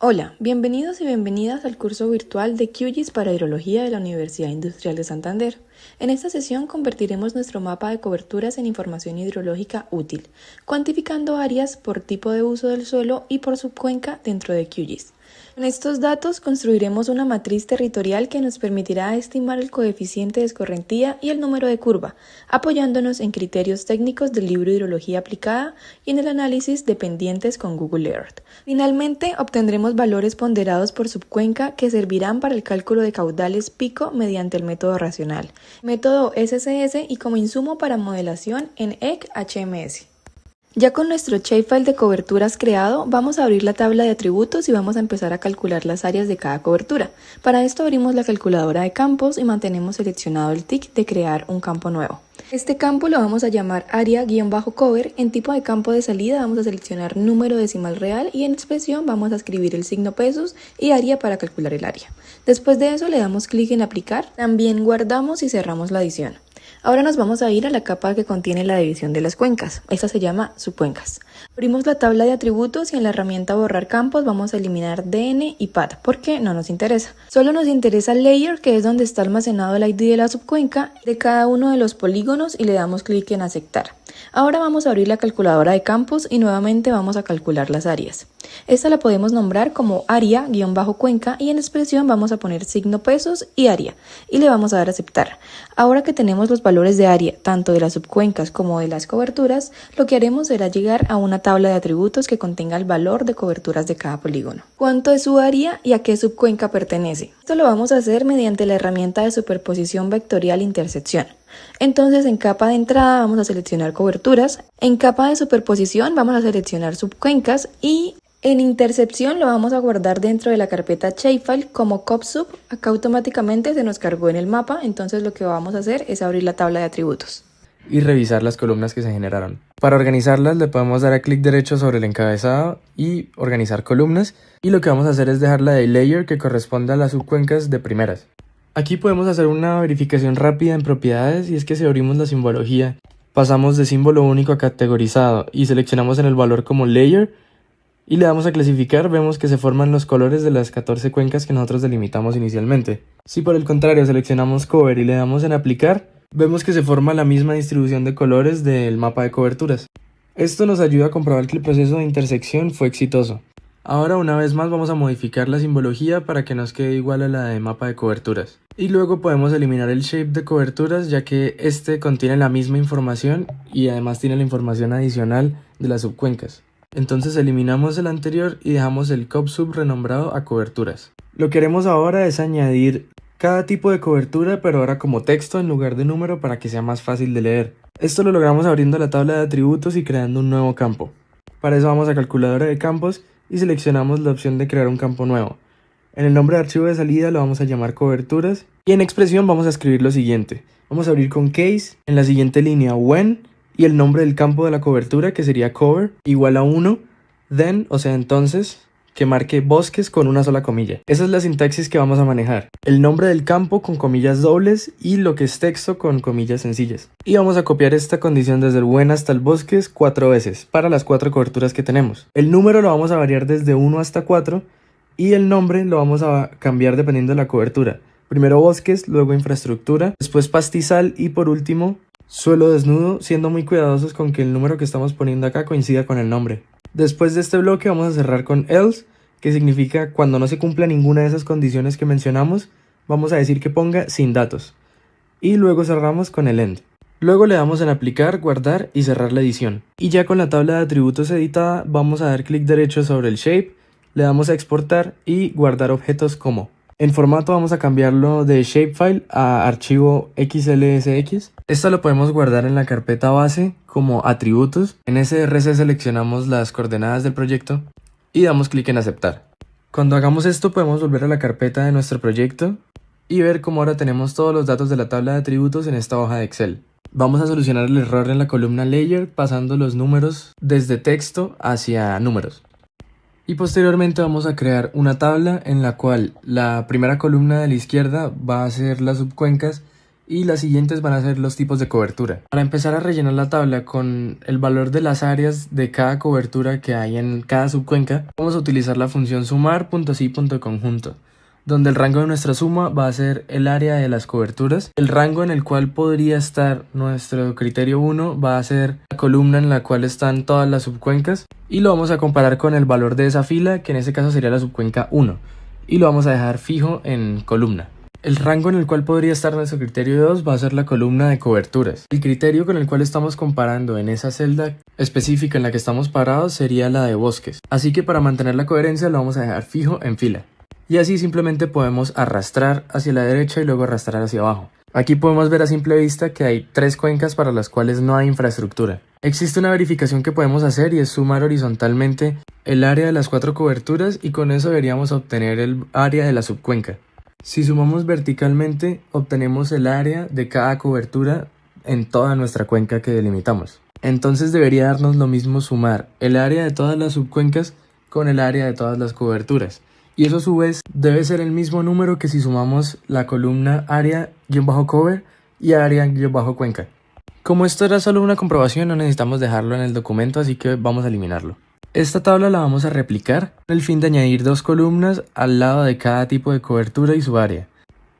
Hola, bienvenidos y bienvenidas al curso virtual de QGIS para Hidrología de la Universidad Industrial de Santander. En esta sesión convertiremos nuestro mapa de coberturas en información hidrológica útil, cuantificando áreas por tipo de uso del suelo y por subcuenca dentro de QGIS. Con estos datos construiremos una matriz territorial que nos permitirá estimar el coeficiente de escorrentía y el número de curva, apoyándonos en criterios técnicos del libro Hidrología aplicada y en el análisis de pendientes con Google Earth. Finalmente, obtendremos valores ponderados por subcuenca que servirán para el cálculo de caudales pico mediante el método racional, método SCS y como insumo para modelación en EC-HMS. Ya con nuestro shapefile de coberturas creado, vamos a abrir la tabla de atributos y vamos a empezar a calcular las áreas de cada cobertura. Para esto abrimos la calculadora de campos y mantenemos seleccionado el tick de crear un campo nuevo. Este campo lo vamos a llamar área-cover. En tipo de campo de salida vamos a seleccionar número decimal real y en expresión vamos a escribir el signo pesos y área para calcular el área. Después de eso le damos clic en aplicar, también guardamos y cerramos la adición. Ahora nos vamos a ir a la capa que contiene la división de las cuencas. Esta se llama subcuencas. Abrimos la tabla de atributos y en la herramienta borrar campos vamos a eliminar DN y PAD porque no nos interesa. Solo nos interesa Layer, que es donde está almacenado el ID de la subcuenca de cada uno de los polígonos y le damos clic en aceptar. Ahora vamos a abrir la calculadora de campos y nuevamente vamos a calcular las áreas. Esta la podemos nombrar como área-cuenca y en expresión vamos a poner signo pesos y área y le vamos a dar a aceptar. Ahora que tenemos los valores de área tanto de las subcuencas como de las coberturas, lo que haremos será llegar a una tabla de atributos que contenga el valor de coberturas de cada polígono. ¿Cuánto es su área y a qué subcuenca pertenece? Esto lo vamos a hacer mediante la herramienta de superposición vectorial intersección. Entonces en capa de entrada vamos a seleccionar coberturas, en capa de superposición vamos a seleccionar subcuencas y en intercepción lo vamos a guardar dentro de la carpeta shapefile como copsub. Acá automáticamente se nos cargó en el mapa, entonces lo que vamos a hacer es abrir la tabla de atributos y revisar las columnas que se generaron. Para organizarlas le podemos dar a clic derecho sobre el encabezado y organizar columnas, y lo que vamos a hacer es dejar la de layer que corresponde a las subcuencas de primeras. Aquí podemos hacer una verificación rápida en propiedades, y es que si abrimos la simbología, pasamos de símbolo único a categorizado y seleccionamos en el valor como layer y le damos a clasificar, vemos que se forman los colores de las 14 cuencas que nosotros delimitamos inicialmente. Si por el contrario seleccionamos cover y le damos en aplicar, vemos que se forma la misma distribución de colores del mapa de coberturas. Esto nos ayuda a comprobar que el proceso de intersección fue exitoso. Ahora una vez más vamos a modificar la simbología para que nos quede igual a la de mapa de coberturas. Y luego podemos eliminar el shape de coberturas, ya que este contiene la misma información y además tiene la información adicional de las subcuencas. Entonces eliminamos el anterior y dejamos el copsub renombrado a coberturas. Lo que haremos ahora es añadir cada tipo de cobertura, pero ahora como texto en lugar de número para que sea más fácil de leer. Esto lo logramos abriendo la tabla de atributos y creando un nuevo campo. Para eso vamos a calculadora de campos y seleccionamos la opción de crear un campo nuevo. En el nombre de archivo de salida lo vamos a llamar coberturas y en expresión vamos a escribir lo siguiente. Vamos a abrir con case, en la siguiente línea when y el nombre del campo de la cobertura, que sería cover, igual a 1, then, o sea entonces, que marque bosques con una sola comilla. Esa es la sintaxis que vamos a manejar. El nombre del campo con comillas dobles y lo que es texto con comillas sencillas. Y vamos a copiar esta condición desde el when hasta el bosques 4 veces para las 4 coberturas que tenemos. El número lo vamos a variar desde 1 hasta 4 y el nombre lo vamos a cambiar dependiendo de la cobertura. Primero bosques, luego infraestructura, después pastizal y por último suelo desnudo, siendo muy cuidadosos con que el número que estamos poniendo acá coincida con el nombre. Después de este bloque vamos a cerrar con else, que significa cuando no se cumpla ninguna de esas condiciones que mencionamos, vamos a decir que ponga sin datos. Y luego cerramos con el end. Luego le damos en aplicar, guardar y cerrar la edición. Y ya con la tabla de atributos editada vamos a dar clic derecho sobre el shape, le damos a exportar y guardar objetos como. En formato vamos a cambiarlo de shapefile a archivo XLSX. Esto lo podemos guardar en la carpeta base como atributos. En SRC seleccionamos las coordenadas del proyecto y damos clic en aceptar. Cuando hagamos esto podemos volver a la carpeta de nuestro proyecto y ver cómo ahora tenemos todos los datos de la tabla de atributos en esta hoja de Excel. Vamos a solucionar el error en la columna layer pasando los números desde texto hacia números. Y posteriormente vamos a crear una tabla en la cual la primera columna de la izquierda va a ser las subcuencas y las siguientes van a ser los tipos de cobertura. Para empezar a rellenar la tabla con el valor de las áreas de cada cobertura que hay en cada subcuenca, vamos a utilizar la función sumar.si.conjunto, donde el rango de nuestra suma va a ser el área de las coberturas. El rango en el cual podría estar nuestro criterio 1 va a ser la columna en la cual están todas las subcuencas, y lo vamos a comparar con el valor de esa fila, que en este caso sería la subcuenca 1, y lo vamos a dejar fijo en columna. El rango en el cual podría estar nuestro criterio 2 va a ser la columna de coberturas. El criterio con el cual estamos comparando en esa celda específica en la que estamos parados sería la de bosques. Así que para mantener la coherencia lo vamos a dejar fijo en fila. Y así simplemente podemos arrastrar hacia la derecha y luego arrastrar hacia abajo. Aquí podemos ver a simple vista que hay 3 cuencas para las cuales no hay infraestructura. Existe una verificación que podemos hacer y es sumar horizontalmente el área de las 4 coberturas, y con eso deberíamos obtener el área de la subcuenca. Si sumamos verticalmente, obtenemos el área de cada cobertura en toda nuestra cuenca que delimitamos. Entonces debería darnos lo mismo sumar el área de todas las subcuencas con el área de todas las coberturas. Y eso a su vez debe ser el mismo número que si sumamos la columna área-cover y área-cuenca. Como esto era solo una comprobación, no necesitamos dejarlo en el documento, así que vamos a eliminarlo. Esta tabla la vamos a replicar con el fin de añadir 2 columnas al lado de cada tipo de cobertura y su área.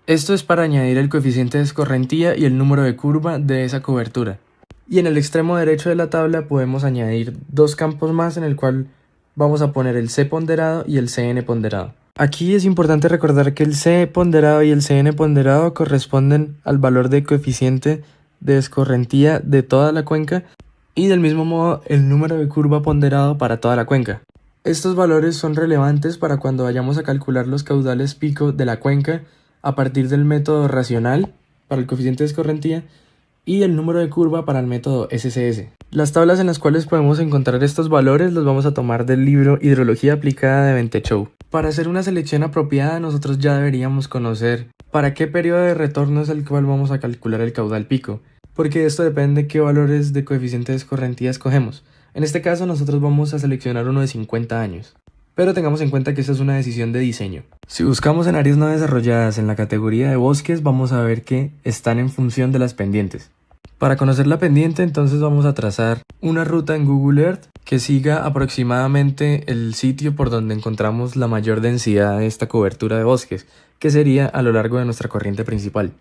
Esto es para añadir el coeficiente de escorrentía y el número de curva de esa cobertura. Y en el extremo derecho de la tabla podemos añadir 2 campos más en el cual vamos a poner el C ponderado y el CN ponderado. Aquí es importante recordar que el C ponderado y el CN ponderado corresponden al valor de coeficiente de escorrentía de toda la cuenca, y del mismo modo el número de curva ponderado para toda la cuenca. Estos valores son relevantes para cuando vayamos a calcular los caudales pico de la cuenca a partir del método racional para el coeficiente de escorrentía y el número de curva para el método SCS. Las tablas en las cuales podemos encontrar estos valores los vamos a tomar del libro Hidrología aplicada de Bentechow. Para hacer una selección apropiada, nosotros ya deberíamos conocer para qué periodo de retorno es el cual vamos a calcular el caudal pico, porque esto depende de qué valores de coeficiente de escorrentía escogemos. En este caso nosotros vamos a seleccionar uno de 50 años, pero tengamos en cuenta que esta es una decisión de diseño. Si buscamos en áreas no desarrolladas en la categoría de bosques, vamos a ver que están en función de las pendientes. Para conocer la pendiente, entonces vamos a trazar una ruta en Google Earth que siga aproximadamente el sitio por donde encontramos la mayor densidad de esta cobertura de bosques, que sería a lo largo de nuestra corriente principal.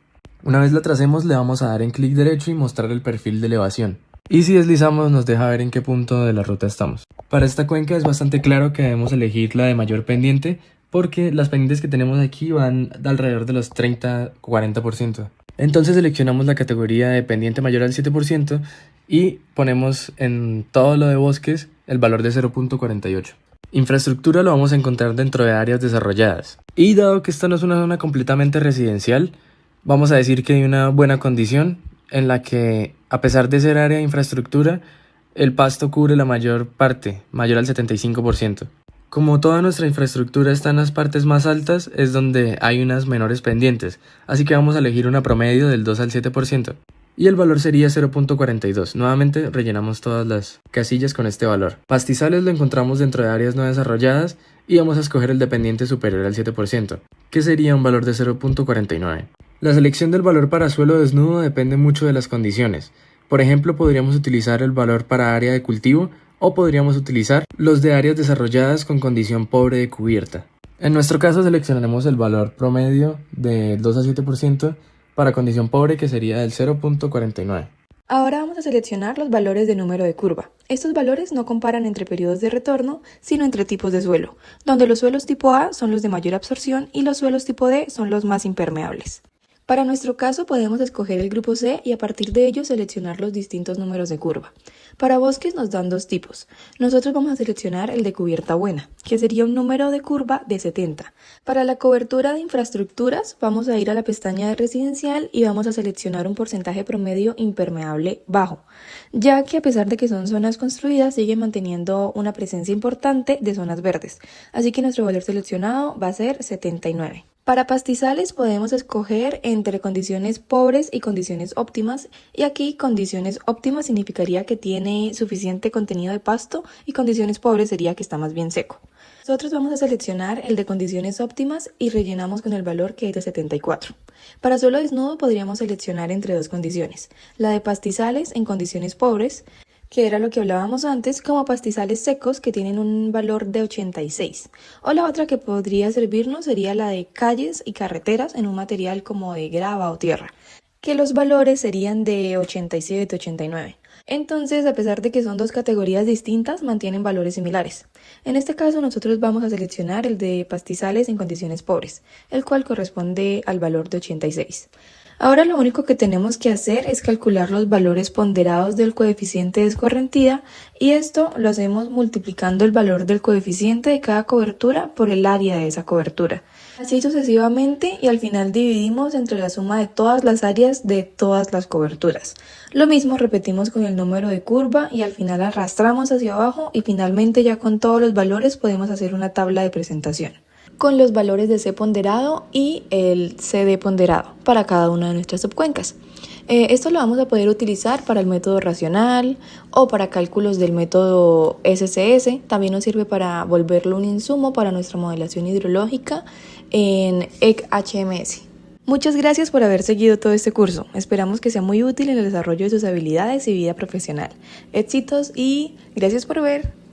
Una vez la tracemos, le vamos a dar en clic derecho y mostrar el perfil de elevación. Y si deslizamos, nos deja ver en qué punto de la ruta estamos. Para esta cuenca es bastante claro que debemos elegir la de mayor pendiente, porque las pendientes que tenemos aquí van de alrededor de los 30-40%. Entonces seleccionamos la categoría de pendiente mayor al 7% y ponemos en todo lo de bosques el valor de 0.48. Infraestructura lo vamos a encontrar dentro de áreas desarrolladas. Y dado que esta no es una zona completamente residencial, vamos a decir que hay una buena condición en la que, a pesar de ser área de infraestructura, el pasto cubre la mayor parte, mayor al 75%. Como toda nuestra infraestructura está en las partes más altas, es donde hay unas menores pendientes, así que vamos a elegir una promedio del 2 al 7%. Y el valor sería 0.42. Nuevamente rellenamos todas las casillas con este valor. Pastizales lo encontramos dentro de áreas no desarrolladas y vamos a escoger el de pendiente superior al 7%, que sería un valor de 0.49. La selección del valor para suelo desnudo depende mucho de las condiciones. Por ejemplo, podríamos utilizar el valor para área de cultivo o podríamos utilizar los de áreas desarrolladas con condición pobre de cubierta. En nuestro caso seleccionaremos el valor promedio de 2 a 7% para condición pobre, que sería del 0.49. Ahora vamos a seleccionar los valores de número de curva. Estos valores no comparan entre periodos de retorno, sino entre tipos de suelo, donde los suelos tipo A son los de mayor absorción y los suelos tipo D son los más impermeables. Para nuestro caso podemos escoger el grupo C y a partir de ello seleccionar los distintos números de curva. Para bosques nos dan 2 tipos. Nosotros vamos a seleccionar el de cubierta buena, que sería un número de curva de 70. Para la cobertura de infraestructuras vamos a ir a la pestaña de residencial y vamos a seleccionar un porcentaje promedio impermeable bajo, ya que a pesar de que son zonas construidas sigue manteniendo una presencia importante de zonas verdes, así que nuestro valor seleccionado va a ser 79. Para pastizales podemos escoger entre condiciones pobres y condiciones óptimas, y aquí condiciones óptimas significaría que tiene suficiente contenido de pasto y condiciones pobres sería que está más bien seco. Nosotros vamos a seleccionar el de condiciones óptimas y rellenamos con el valor que es de 74. Para suelo desnudo podríamos seleccionar entre dos condiciones, la de pastizales en condiciones pobres, que era lo que hablábamos antes, como pastizales secos que tienen un valor de 86. O la otra que podría servirnos sería la de calles y carreteras en un material como de grava o tierra, que los valores serían de 87 y 89. Entonces, a pesar de que son dos categorías distintas, mantienen valores similares. En este caso, nosotros vamos a seleccionar el de pastizales en condiciones pobres, el cual corresponde al valor de 86. Ahora lo único que tenemos que hacer es calcular los valores ponderados del coeficiente de escorrentía, y esto lo hacemos multiplicando el valor del coeficiente de cada cobertura por el área de esa cobertura. Así sucesivamente, y al final dividimos entre la suma de todas las áreas de todas las coberturas. Lo mismo repetimos con el número de curva y al final arrastramos hacia abajo y finalmente ya con todos los valores podemos hacer una tabla de presentación con los valores de C ponderado y el CD ponderado para cada una de nuestras subcuencas. Esto lo vamos a poder utilizar para el método racional o para cálculos del método SCS. También nos sirve para volverlo un insumo para nuestra modelación hidrológica en EC-HMS. Muchas gracias por haber seguido todo este curso. Esperamos que sea muy útil en el desarrollo de sus habilidades y vida profesional. Éxitos y gracias por ver.